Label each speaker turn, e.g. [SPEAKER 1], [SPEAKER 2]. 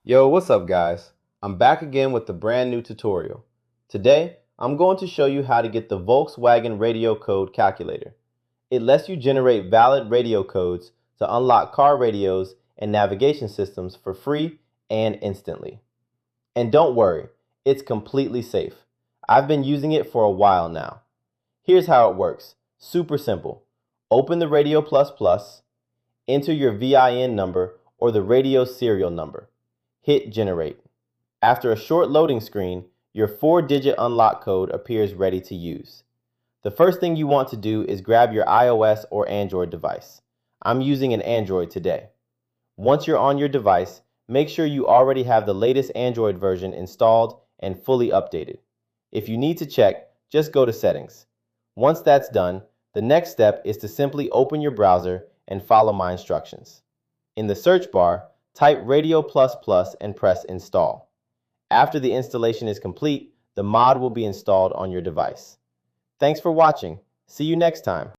[SPEAKER 1] Yo, what's up guys? I'm back again with a brand new tutorial. Today, I'm going to show you how to get the Volkswagen radio code calculator. It lets you generate valid radio codes to unlock car radios and navigation systems for free and instantly. And don't worry, it's completely safe. I've been using it for a while now. Here's how it works. Super simple. Open the Radio Plus Plus, enter your VIN number or the radio serial number. Hit Generate. After a short loading screen, your 4-digit unlock code appears ready to use. The first thing you want to do is grab your iOS or Android device. I'm using an Android today. Once you're on your device, make sure you already have the latest Android version installed and fully updated. If you need to check, just go to Settings. Once that's done, the next step is to simply open your browser and follow my instructions. In the search bar, type Radio Plus Plus and press Install. After the installation is complete, the mod will be installed on your device. Thanks for watching. See you next time.